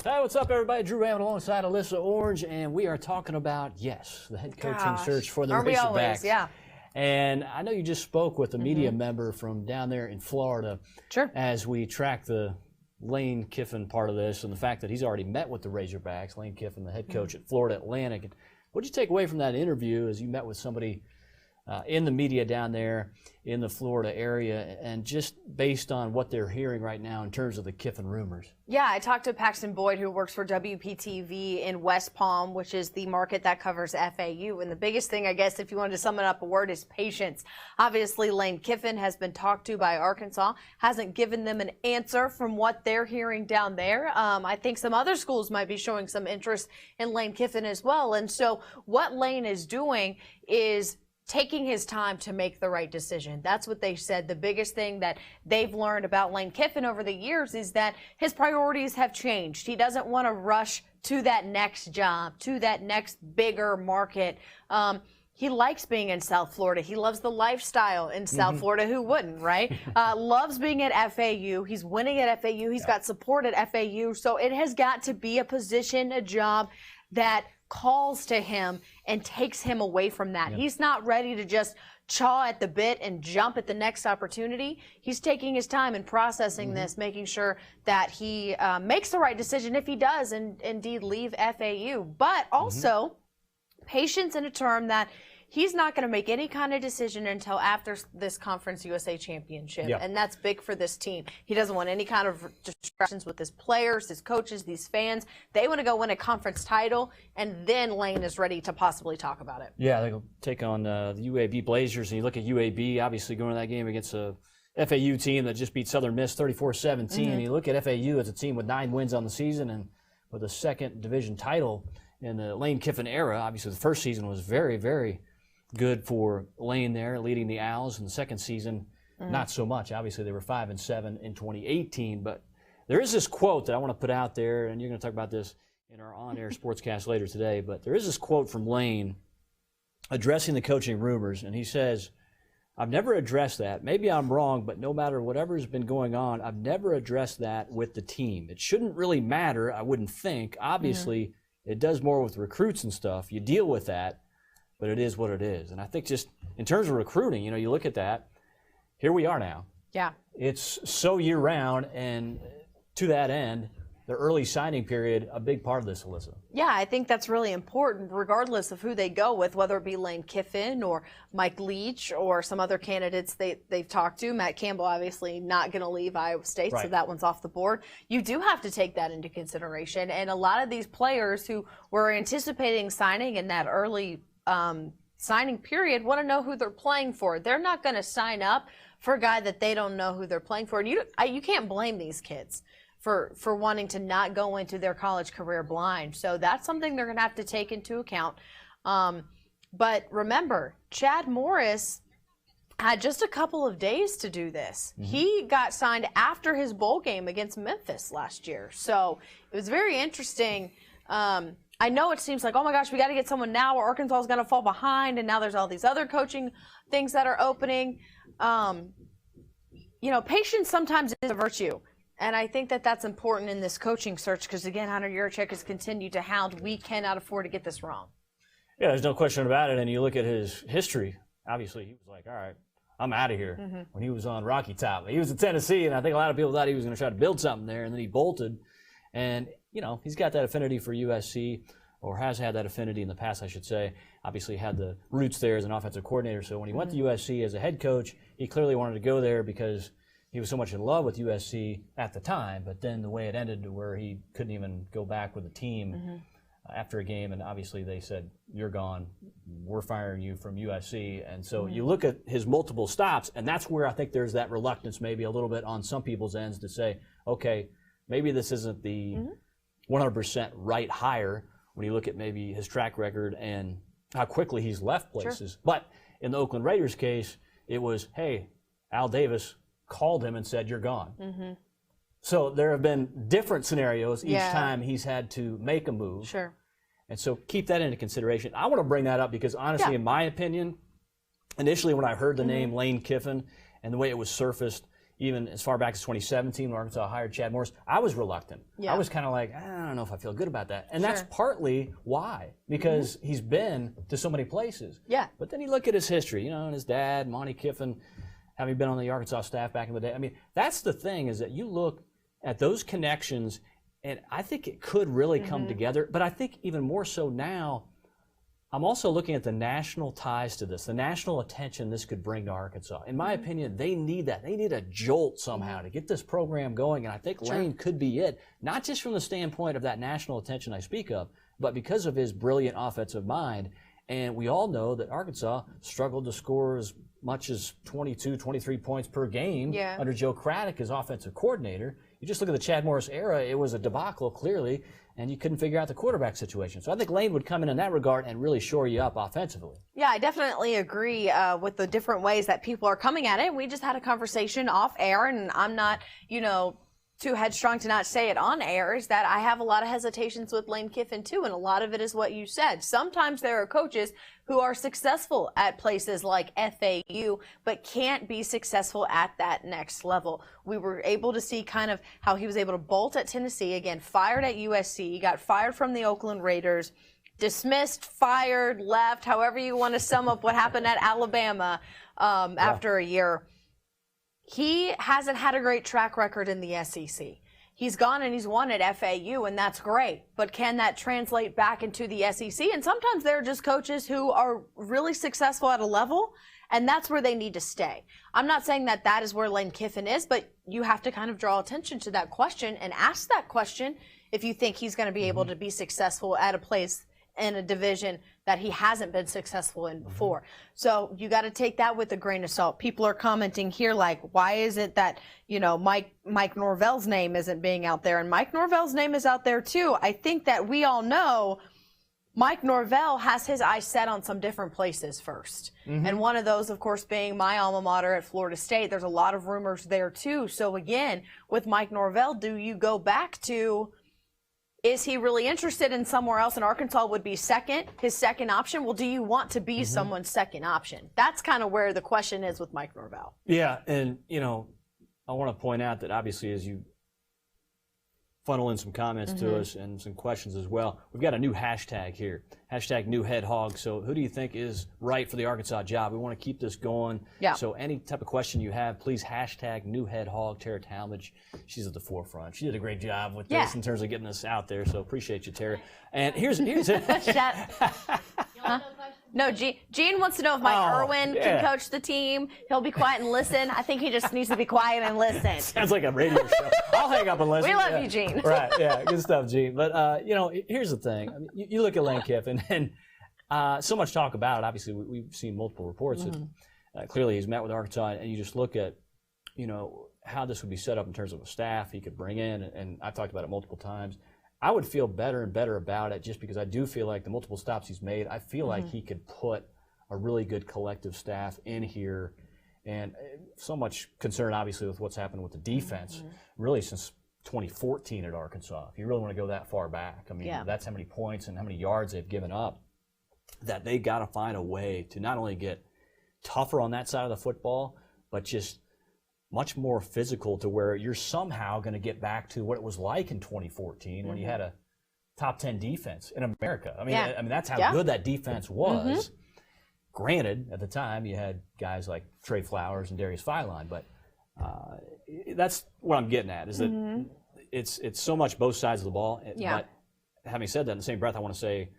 Hey, what's up, everybody? Drew Raymond alongside Alyssa Orange, and we are talking about, yes, the head coaching search for the Razorbacks. Always? Yeah. And I know you just spoke with a media member from down there in Florida. Sure. As we track the Lane Kiffin part of this and the fact that he's already met with the Razorbacks, Lane Kiffin, the head coach at Florida Atlantic. What did you take away from that interview as you met with somebody in the media down there in the Florida area, and just based on what they're hearing right now in terms of the Kiffin rumors? Yeah, I talked to Paxton Boyd, who works for WPTV in West Palm, which is the market that covers FAU. And the biggest thing, I guess, if you wanted to sum it up a word, is patience. Obviously, Lane Kiffin has been talked to by Arkansas, hasn't given them an answer from what they're hearing down there. I think some other schools might be showing some interest in Lane Kiffin as well. And so what Lane is doing is taking his time to make the right decision. That's what they said. The biggest thing that they've learned about Lane Kiffin over the years is that his priorities have changed. He doesn't want to rush to that next job, to that next bigger market. He likes being in South Florida. He loves the lifestyle in South Florida. Who wouldn't, right? Loves being at FAU. He's winning at FAU. He's got support at FAU. So it has got to be a position, a job that calls to him and takes him away from that. Yep. He's not ready to just chaw at the bit and jump at the next opportunity. He's taking his time and processing this, making sure that he makes the right decision if he does indeed leave FAU. But also, patience in a term that he's not going to make any kind of decision until after this Conference USA Championship. Yep. And that's big for this team. He doesn't want any kind of distractions with his players, his coaches, these fans. They want to go win a conference title, and then Lane is ready to possibly talk about it. Yeah, they'll take on the UAB Blazers, and you look at UAB, obviously going to that game against a FAU team that just beat Southern Miss 34-17. And you look at FAU as a team with 9 wins on the season and with a second division title in the Lane Kiffin era. Obviously, the first season was very, very good for Lane there, leading the Owls. In the second season, not so much. Obviously, they were 5-7 in 2018. But there is this quote that I want to put out there, and you're going to talk about this in our on-air sportscast later today. But there is this quote from Lane addressing the coaching rumors, and he says, "I've never addressed that. Maybe I'm wrong, but no matter whatever's been going on, I've never addressed that with the team. It shouldn't really matter, I wouldn't think. Obviously, it does more with recruits and stuff. You deal with that. But it is what it is." And I think just in terms of recruiting, you look at that, here we are now. Yeah. It's so year-round, and to that end, the early signing period, a big part of this, Alyssa. Yeah, I think that's really important, regardless of who they go with, whether it be Lane Kiffin or Mike Leach or some other candidates they've talked to. Matt Campbell, obviously, not going to leave Iowa State, so that one's off the board. You do have to take that into consideration. And a lot of these players who were anticipating signing in that early signing period want to know who they're playing for. They're not going to sign up for a guy that they don't know who they're playing for. And you can't blame these kids for wanting to not go into their college career blind. So that's something they're going to have to take into account. But remember, Chad Morris had just a couple of days to do this. He got signed after his bowl game against Memphis last year. So it was very interesting. I know it seems like, oh my gosh, we got to get someone now, or Arkansas is going to fall behind, and now there's all these other coaching things that are opening. Patience sometimes is a virtue, and I think that that's important in this coaching search because, again, Hunter Yurachek has continued to hound. We cannot afford to get this wrong. Yeah, there's no question about it, and you look at his history. Obviously, he was like, all right, I'm out of here when he was on Rocky Top. He was in Tennessee, and I think a lot of people thought he was going to try to build something there, and then he bolted. And, he's got that affinity for USC, or has had that affinity in the past, I should say. Obviously had the roots there as an offensive coordinator. So when he went to USC as a head coach, he clearly wanted to go there because he was so much in love with USC at the time. But then the way it ended to where he couldn't even go back with the team after a game. And obviously they said, you're gone. We're firing you from USC. And so you look at his multiple stops, and that's where I think there's that reluctance maybe a little bit on some people's ends to say, okay, maybe this isn't the 100% right hire when you look at maybe his track record and how quickly he's left places. Sure. But in the Oakland Raiders case, it was, hey, Al Davis called him and said, you're gone. So there have been different scenarios each time he's had to make a move. Sure. And so keep that into consideration. I want to bring that up because honestly, in my opinion, initially when I heard the name Lane Kiffin and the way it was surfaced, even as far back as 2017 when Arkansas hired Chad Morris, I was reluctant. Yeah. I was kind of like, I don't know if I feel good about that. And that's Sure. partly why, because he's been to so many places. Yeah. But then you look at his history, and his dad, Monty Kiffin, having been on the Arkansas staff back in the day. I mean, that's the thing, is that you look at those connections, and I think it could really come together. But I think even more so now, I'm also looking at the national ties to this, the national attention this could bring to Arkansas. In my opinion, they need that. They need a jolt somehow to get this program going, and I think Lane could be it, not just from the standpoint of that national attention I speak of, but because of his brilliant offensive mind. And we all know that Arkansas struggled to score as much as 22, 23 points per game under Joe Craddock as offensive coordinator. You just look at the Chad Morris era, it was a debacle, clearly, and you couldn't figure out the quarterback situation. So I think Lane would come in that regard and really shore you up offensively. Yeah, I definitely agree with the different ways that people are coming at it. We just had a conversation off air, and I'm not, too headstrong to not say it on air, is that I have a lot of hesitations with Lane Kiffin too, and a lot of it is what you said. Sometimes there are coaches who are successful at places like FAU, but can't be successful at that next level. We were able to see kind of how he was able to bolt at Tennessee, again, fired at USC, got fired from the Oakland Raiders, dismissed, fired, left, however you want to sum up what happened at Alabama after a year. He hasn't had a great track record in the SEC. He's gone and he's won at FAU, and that's great. But can that translate back into the SEC? And sometimes there are just coaches who are really successful at a level, and that's where they need to stay. I'm not saying that that is where Lane Kiffin is, but you have to kind of draw attention to that question and ask that question if you think he's going to be able to be successful at a place in a division that he hasn't been successful in before. So you got to take that with a grain of salt. People are commenting here like, why is it that, Mike Norvell's name isn't being out there? And Mike Norvell's name is out there too. I think that we all know Mike Norvell has his eyes set on some different places first. And one of those, of course, being my alma mater at Florida State. There's a lot of rumors there too. So again, with Mike Norvell, do you go back to, is he really interested in somewhere else? And Arkansas would be his second option. Well, do you want to be someone's second option? That's kind of where the question is with Mike Norvell. Yeah, and, I want to point out that obviously as you funnel in some comments to us and some questions as well, we've got a new hashtag here, hashtag new head hog. So who do you think is right for the Arkansas job? We want to keep this going. Yeah. So any type of question you have, please hashtag new head hog. Tara Talmadge, she's at the forefront. She did a great job with this in terms of getting us out there. So appreciate you, Tara. And here's No, Gene wants to know if Mike Irwin can coach the team. He'll be quiet and listen. I think he just needs to be quiet and listen. Sounds like a radio show. I'll hang up and listen. We love you, Gene. Right, yeah, good stuff, Gene. But, here's the thing. I mean, you look at Lane Kiffin, and so much talk about it. Obviously, we've seen multiple reports that clearly he's met with Arkansas, and you just look at, how this would be set up in terms of a staff he could bring in, and I've talked about it multiple times. I would feel better and better about it just because I do feel like the multiple stops he's made, I feel like he could put a really good collective staff in here. And so much concern, obviously, with what's happened with the defense, really since 2014 at Arkansas. If you really want to go that far back, I mean, that's how many points and how many yards they've given up, that they got to find a way to not only get tougher on that side of the football, but just much more physical to where you're somehow going to get back to what it was like in 2014 when you had a top 10 defense in America. I mean, that's how good that defense was. Granted, at the time, you had guys like Trey Flowers and Darius Philon, but that's what I'm getting at, is that it's so much both sides of the ball. But having said that, in the same breath, I want to say,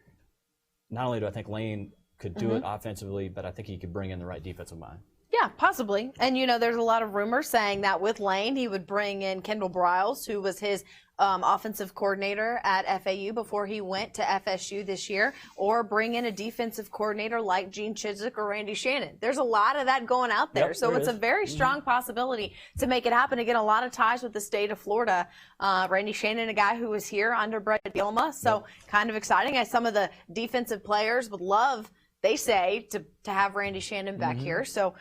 not only do I think Lane could do it offensively, but I think he could bring in the right defensive mind. Yeah, possibly. And, there's a lot of rumors saying that with Lane, he would bring in Kendall Briles, who was his offensive coordinator at FAU before he went to FSU this year, or bring in a defensive coordinator like Gene Chizik or Randy Shannon. There's a lot of that going out there. So it's a very strong possibility to make it happen. Again, a lot of ties with the state of Florida. Randy Shannon, a guy who was here under Brett Bielema. So kind of exciting. As some of the defensive players would love, they say, to have Randy Shannon back here. So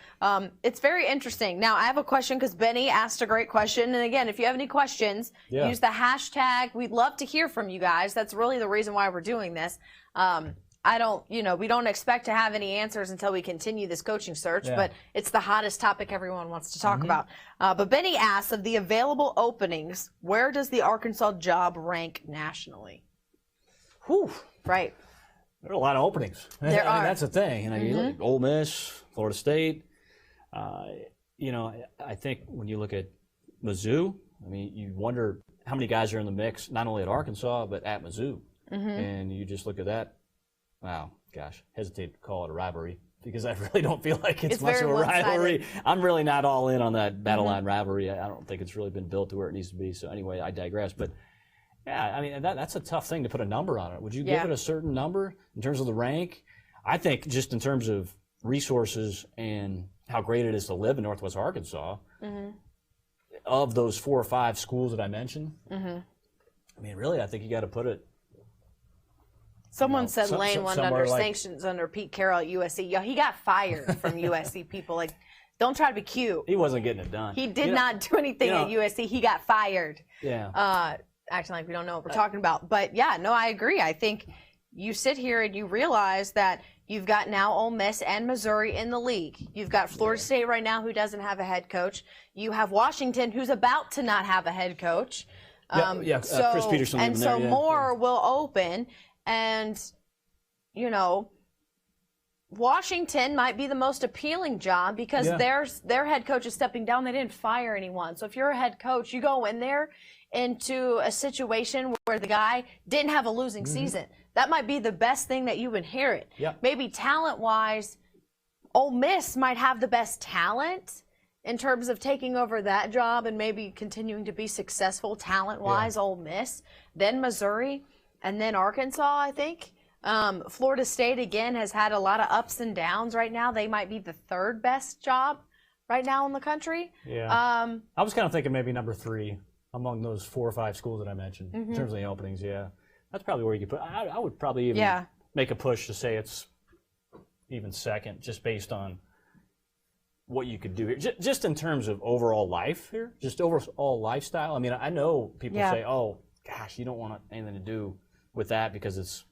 it's very interesting. Now, I have a question because Benny asked a great question. And again, if you have any questions, use the hashtag. We'd love to hear from you guys. That's really the reason why we're doing this. I don't, we don't expect to have any answers until we continue this coaching search, Yeah. but it's the hottest topic everyone wants to talk about. But Benny asks, of the available openings, where does the Arkansas job rank nationally? Whew. Right. There are a lot of openings. There are. That's the thing. You look at Ole Miss, Florida State. I think when you look at Mizzou, you wonder how many guys are in the mix, not only at Arkansas, but at Mizzou. And you just look at that. Wow, gosh, hesitate to call it a rivalry because I really don't feel like it's much of a rivalry. I'm really not all in on that battle line rivalry. I don't think it's really been built to where it needs to be. So anyway, I digress. But yeah, that's a tough thing to put a number on it. Would you give it a certain number in terms of the rank? I think just in terms of resources and how great it is to live in Northwest Arkansas, of those 4 or 5 schools that I mentioned, really, I think you got to put it. Someone said Lane went under sanctions under Pete Carroll at USC. Yeah, he got fired from USC. People don't try to be cute. He wasn't getting it done. He did not do anything at USC. He got fired. Yeah. Acting like we don't know what we're talking about. But yeah, no, I agree. I think you sit here and you realize that you've got now Ole Miss and Missouri in the league. You've got Florida State right now who doesn't have a head coach. You have Washington who's about to not have a head coach. Chris Peterson. And so more will open. And, Washington might be the most appealing job because their head coach is stepping down. They didn't fire anyone. So if you're a head coach, you go in there into a situation where the guy didn't have a losing season. That might be the best thing that you inherit. Yep. Maybe talent-wise, Ole Miss might have the best talent in terms of taking over that job and maybe continuing to be successful talent-wise, Ole Miss, then Missouri. And then Arkansas, I think. Florida State, again, has had a lot of ups and downs right now. They might be the 3rd best job right now in the country. Yeah. I was kind of thinking maybe number 3 among those 4 or 5 schools that I mentioned in terms of the openings, That's probably where you could put. I would probably even make a push to say it's even 2nd, just based on what you could do here. Just in terms of overall life here, just overall lifestyle. I know people say, oh, gosh, you don't want anything to do with that because it's,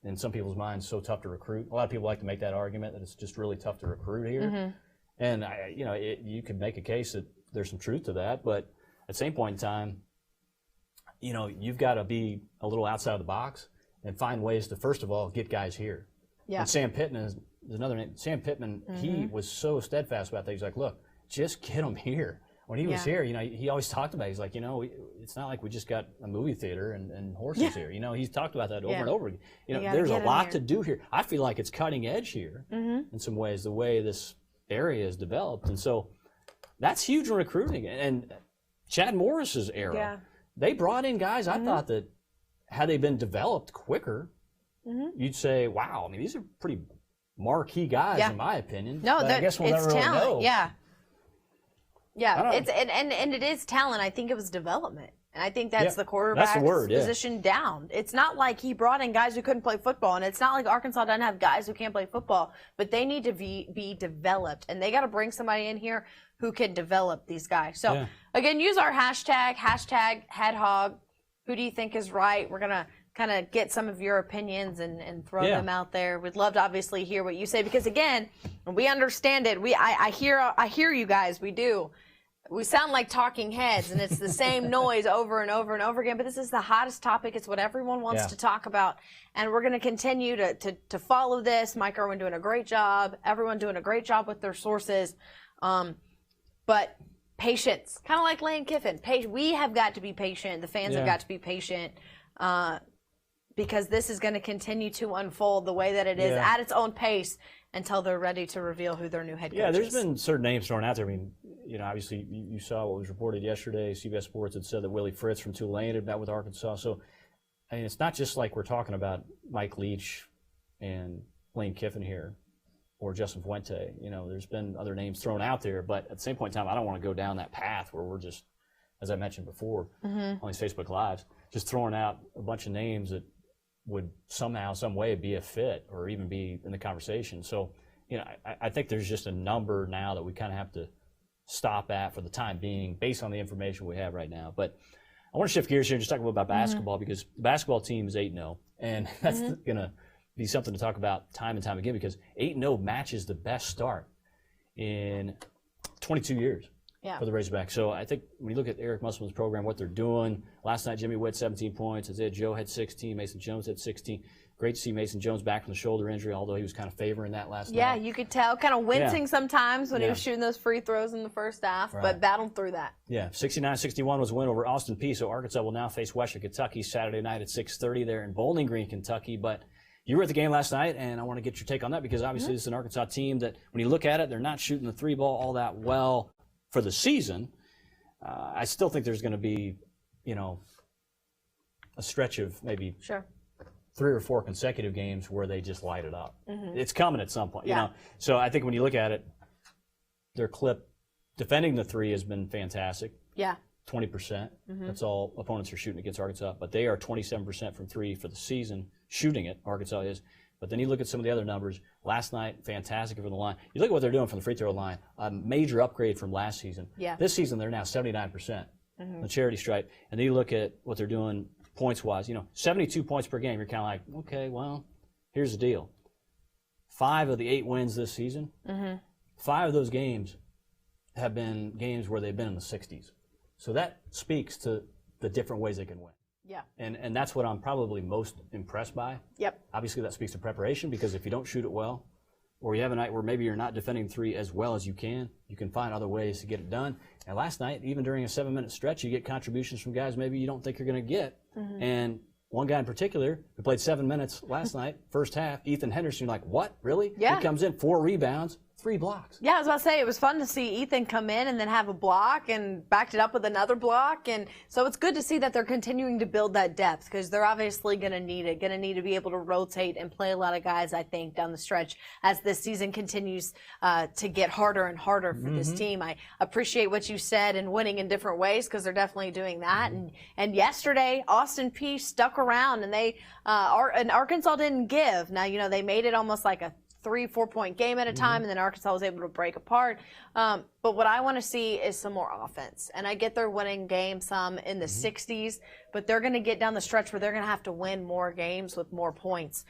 in some people's minds, so tough to recruit. A lot of people like to make that argument that it's just really tough to recruit here. And, you could make a case that there's some truth to that, but at the same point in time, you've got to be a little outside of the box and find ways to, first of all, get guys here. Yeah. And Sam Pittman is another name. Sam Pittman, he was so steadfast about that. He's like, look, just get them here. When he was here, he always talked about it. He's like, it's not like we just got a movie theater and horses here. He's talked about that over and over again. There's a lot to do here. I feel like it's cutting edge here in some ways, the way this area is developed. And so that's huge in recruiting. And Chad Morris's era, they brought in guys I thought that had they been developed quicker, you'd say, wow, these are pretty marquee guys in my opinion. No, but I guess we'll never talent. Really know. Yeah, it's and it is talent. I think it was development, and I think that's the quarterback's position down. It's not like he brought in guys who couldn't play football, and it's not like Arkansas doesn't have guys who can't play football, but they need to be developed, and they got to bring somebody in here who can develop these guys. So again, use our hashtag #HeadHog. Who do you think is right? We're gonna kind of get some of your opinions and throw them out there. We'd love to obviously hear what you say because again, we understand it. I hear you guys. We do. We sound like talking heads and it's the same noise over and over and over again, but this is the hottest topic. It's what everyone wants to talk about. And we're going to continue to follow this. Mike Irwin doing a great job. Everyone doing a great job with their sources. But patience, kind of like Lane Kiffin. We have got to be patient. The fans have got to be patient. Because this is going to continue to unfold the way that it is at its own pace until they're ready to reveal who their new head coach is. Yeah, there's been certain names thrown out there. Obviously you saw what was reported yesterday. CBS Sports had said that Willie Fritz from Tulane had met with Arkansas. So, it's not just like we're talking about Mike Leach and Lane Kiffin here or Justin Fuente. There's been other names thrown out there. But at the same point in time, I don't want to go down that path where we're just, as I mentioned before, on these Facebook Lives, just throwing out a bunch of names that would somehow, some way be a fit or even be in the conversation. So, I think there's just a number now that we kind of have to stop at for the time being based on the information we have right now. But I want to shift gears here and just talk about basketball because the basketball team is 8-0, and that's going to be something to talk about time and time again because 8-0 matches the best start in 22 years for the Razorbacks. So I think when you look at Eric Musselman's program, what they're doing, last night Jimmy Witt 17 points, Isaiah Joe had 16, Mason Jones had 16. Great to see Mason Jones back from the shoulder injury, although he was kind of favoring that last night. Yeah, you could tell, kind of wincing sometimes when he was shooting those free throws in the first half, but battled through that. Yeah, 69-61 was a win over Austin Peay. So Arkansas will now face Western Kentucky Saturday night at 6:30 there in Bowling Green, Kentucky. But you were at the game last night, and I want to get your take on that because obviously it's an Arkansas team that when you look at it, they're not shooting the three ball all that well for the season. I still think there's going to be, a stretch of maybe 3 or 4 consecutive games where they just light it up. It's coming at some point, you know. So I think when you look at it, their clip defending the three has been fantastic. Yeah. 20%. That's all opponents are shooting against Arkansas. But they are 27% from three for the season, shooting it, Arkansas is. But then you look at some of the other numbers. Last night, fantastic from the line. You look at what they're doing from the free throw line, a major upgrade from last season. Yeah. This season, they're now 79%, the charity stripe. And then you look at what they're doing points-wise. 72 points per game. You're kind of like, okay, well, here's the deal. 5 of the 8 wins this season, 5 of those games have been games where they've been in the 60s. So that speaks to the different ways they can win. Yeah. And that's what I'm probably most impressed by. Yep. Obviously, that speaks to preparation because if you don't shoot it well, or you have a night where maybe you're not defending three as well as you can find other ways to get it done. And last night, even during a 7-minute stretch, you get contributions from guys maybe you don't think you're going to get. And one guy in particular who played 7 minutes last night, first half, Ethan Henderson, you're like, what? Really? Yeah. He comes in, 4 rebounds, 3 blocks. Yeah, I was about to say, it was fun to see Ethan come in and then have a block and backed it up with another block. And so it's good to see that they're continuing to build that depth because they're obviously going to need it, going to need to be able to rotate and play a lot of guys, I think, down the stretch as this season continues to get harder and harder for this team. I appreciate what you said and winning in different ways because they're definitely doing that. And yesterday, Austin Peay stuck around and and Arkansas didn't give. Now, they made it almost like a 3-4 point game at a time, and then Arkansas was able to break apart. But what I want to see is some more offense. And I get they're winning games some in the 60s, but they're going to get down the stretch where they're going to have to win more games with more points.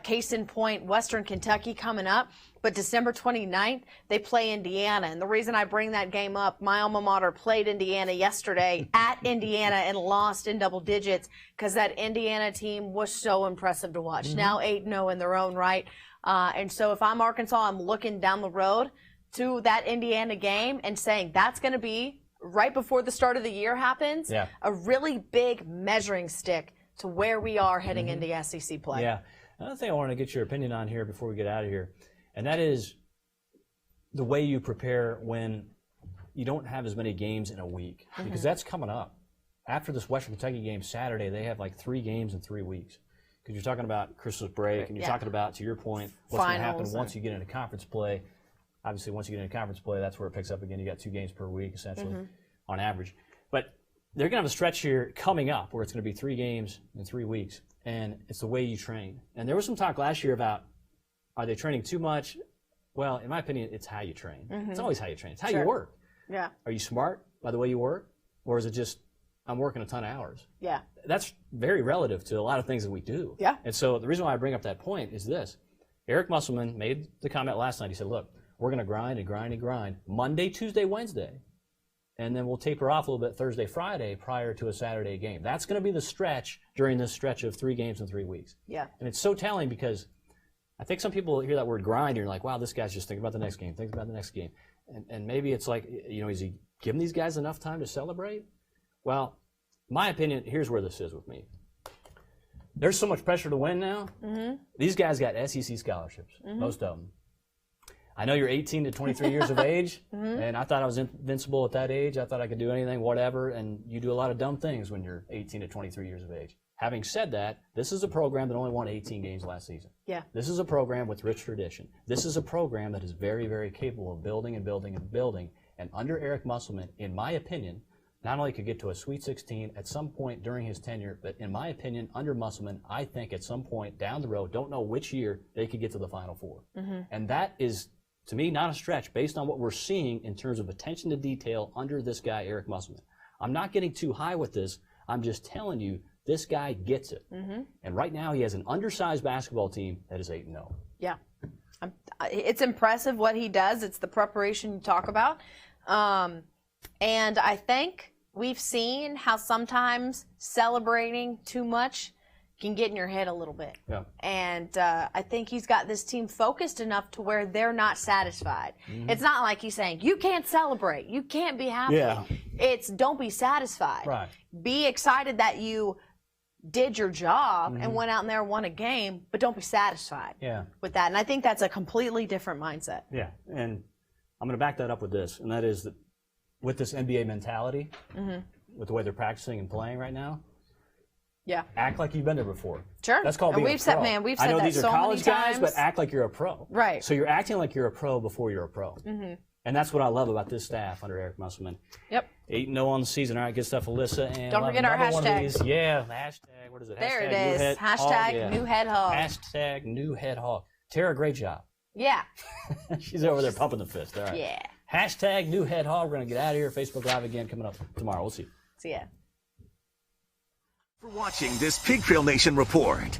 Case in point, Western Kentucky coming up, but December 29th, they play Indiana. And the reason I bring that game up, my alma mater played Indiana yesterday at Indiana and lost in double digits because that Indiana team was so impressive to watch. Now 8-0 in their own right. And so if I'm Arkansas, I'm looking down the road to that Indiana game and saying that's going to be right before the start of the year happens, a really big measuring stick to where we are heading into SEC play. Yeah. Another thing I want to get your opinion on here before we get out of here, and that is the way you prepare when you don't have as many games in a week, because that's coming up. After this Western Kentucky game Saturday, they have like 3 games in 3 weeks. Because you're talking about Christmas break, and you're talking about, to your point, what's going to happen once you get into conference play. Obviously, once you get into conference play, that's where it picks up again. You got 2 games per week, essentially, on average. But they're going to have a stretch here coming up where it's going to be 3 games in 3 weeks, and it's the way you train. And there was some talk last year about, are they training too much? Well, in my opinion, it's how you train. It's always how you train. It's how you work. Yeah. Are you smart by the way you work, or is it just, I'm working a ton of hours? Yeah. That's very relative to a lot of things that we do. Yeah. And so the reason why I bring up that point is this. Eric Musselman made the comment last night. He said, look, we're going to grind and grind and grind Monday, Tuesday, Wednesday. And then we'll taper off a little bit Thursday, Friday prior to a Saturday game. That's going to be the stretch during this stretch of 3 games in 3 weeks. Yeah. And it's so telling because I think some people hear that word grind and you're like, wow, this guy's just thinking about the next game, thinking about the next game. And maybe it's like, is he giving these guys enough time to celebrate? Well, my opinion, here's where this is with me. There's so much pressure to win now. These guys got SEC scholarships, most of them. I know you're 18 to 23 years of age, and I thought I was invincible at that age. I thought I could do anything, whatever, and you do a lot of dumb things when you're 18 to 23 years of age. Having said that, this is a program that only won 18 games last season. Yeah. This is a program with rich tradition. This is a program that is very, very capable of building and building and building. And under Eric Musselman, in my opinion, not only could get to a Sweet 16 at some point during his tenure, but in my opinion, under Musselman, I think at some point down the road, don't know which year, they could get to the Final Four. And that is, to me, not a stretch based on what we're seeing in terms of attention to detail under this guy, Eric Musselman. I'm not getting too high with this. I'm just telling you This guy gets it. And right now he has an undersized basketball team that is 8-0. Yeah. It's impressive what he does. It's the preparation you talk about. And I think we've seen how sometimes celebrating too much can get in your head a little bit. Yeah. And I think he's got this team focused enough to where they're not satisfied. It's not like he's saying, you can't celebrate, you can't be happy. Yeah. It's don't be satisfied. Right. Be excited that you did your job and went out in there and won a game, but don't be satisfied with that. And I think that's a completely different mindset. Yeah. And I'm going to back that up with this, and that is that with this NBA mentality, with the way they're practicing and playing right now, Yeah. act like you've been there before. Sure. That's called And being we've a said, pro. man, we've I said know that these are so many college guys, but times. act like you're a pro. Right. So you're acting like you're a pro before you're a pro. And that's what I love about this staff under Eric Musselman. Yep. 8-0 on the season. All right, good stuff, Alyssa. And Don't forget our another one of hashtag. these. Yeah, hashtag. What is it? There Hashtag it new is. head hog. Hashtag Yeah. new head hog. Hashtag new head hog. Tara, great job. Yeah. She's over there pumping the fist. All right. Yeah. Hashtag new head hog. We're going to get out of here. Facebook Live again coming up tomorrow. We'll see you. See ya. For watching this Pig Trail Nation report.